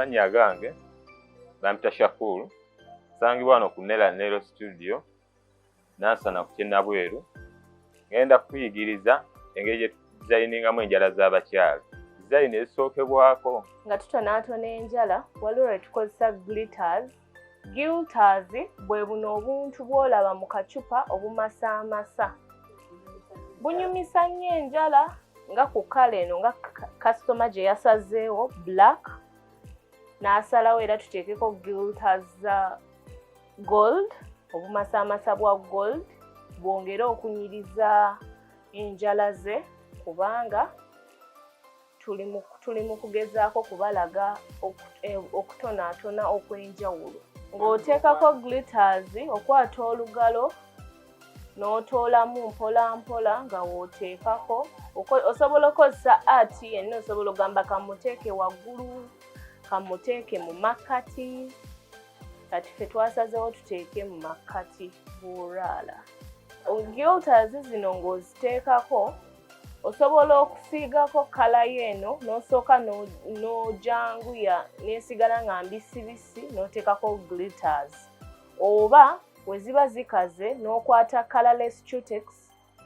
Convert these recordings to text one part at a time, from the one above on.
Amannya agange bampita Shakulu, sangibwa wano ku Nail Studio Nansana ku Kyennabweru. Ngenda kuyigiriza engeri gye tudizayiningamu enjala z'abakyala. Dizayini ezisookebwako nga tutonaatona enjala, waliwo lwe tukozesa glitters. Glitters bwe buno obuntu bw'olaba mu kacupa obumasaamasa. Bunyumisa nnyo enjala nga ku kala eno nga kasitoma gye yasazeewo black, n'asalawo era tuteekeko glitters za gold, obumasaamasa bwa gold, bwongere okunyiriza enjala ze kubanga tuli mu kugezaako kubalaga okutonaatona okw'enjawulo. Ng'oteekako glitters, okwata olugalo n'otoolamu mpola mpola nga w'oteekako. Osobola okukozesa ati yenna, osobola ogamba kamuteeke waggulu, kamuteeke mu makkati. Kati ffe twasazeewo tuteeke mu makkati bw'olaala. Glitters zino ng'oziteekako, osobola okusiigako kala y'eno n'osooka n'ojanguya n'esigala nga mbisibisi n'oteekako glitters. Oba bwe ziba zikaze n'okwata colorless cutex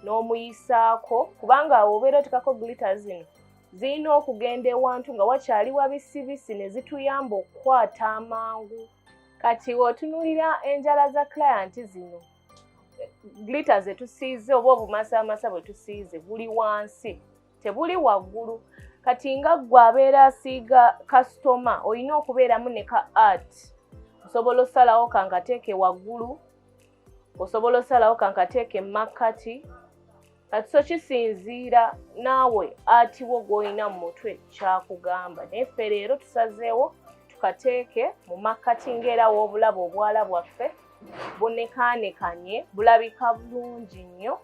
n'omuyisaako, kubanga obeera oteekako glitters zino zirina okugenda ewantu nga wakyali wabisibisi ne zituyamba okukwata amangu. Kati w'otunuulira enjala za client zino, glitters zetusiize oba obumasaamasa bwe tusiize buli wansi, tebuli waggulu. Kati nga ggwe abeera asiiga kasitoma, olina okubeeramu ne ka art. Osobola osalawo kankateeke waggulu, osobola osalawo kankateeke mu makkati. Kati so kisinziira naawe ati wo gw'olina mu mutwe kyakugamba. Naye ffe leero tusazeewo tukateeke mu makkati ng'era w'obulaba obwala bwaffe bunekaanekanye, bulabika bulungi nnyo.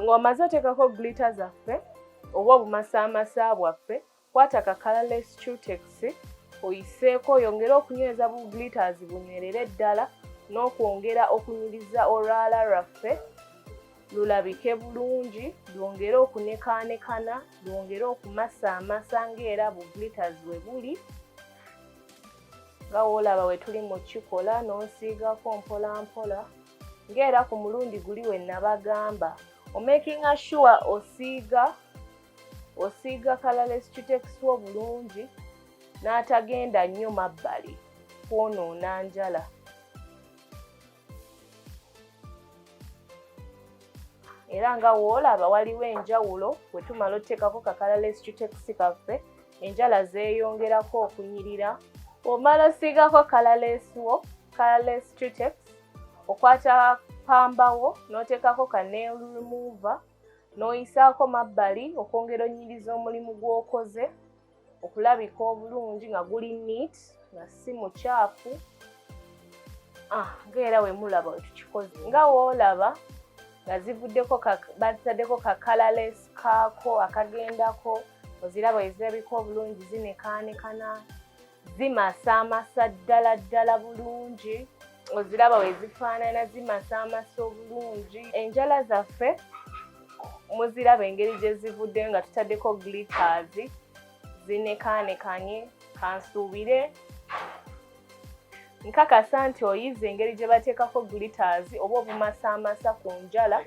Ng'omaze oteekako glitter zaffe oba obumasaamasa bwaffe, kwata ka colorless cutex oyiseeko, oyongere okunyweza bu glitters bunywerere ddala n'okwongera okunyiriza olwala lwaffe lulabike bulungi, lwongere okunekaanekana, lwongere okumasaamasa ng'era bu glitters we buli. Nga woolaba we tuli mu kikola n'osiigako mpola mpola, ng'era ku mulundi guli we nabagamba. Omakinga sure osiiga colorless cutex wo bulungi n'atagenda nnyo mabbali kwonoona njala. Era nga woolaba waliwo enjawulo bwe tumala oteekako ka colorless cutex kaffe, enjala zeeyongerako okunyirira. Omala osiigako colorless cutex, okwata pamba wo n'oteekako ka nail remover n'oyisaako mabbali okwongera onyiriza omulimu gw'okoze okulabika obulungi nga guli neat nga si mukyafu. Ng'era we mulaba we tukikoze. Nga woolaba nga zivuddeko bazitaddeko ka colorless kaako akagendako, oziraba ezirabika obulungi zinekaanekana, zimasaamasa ddala ddala bulungi, oziraba we zifaanana zimasaamasa obulungi. Enjala zaffe muziraba engeri gye zivudde nga tutaddeko glitters, zinekaanekanye. Kansuubire nkakasa nti oyize engeri gye bateekako glitters oba obumasaamasa ku njala.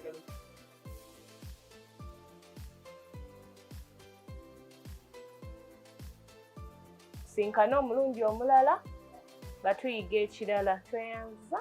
Sinkana omulundi omulala nga tuyiga ekirala. Tweyanza.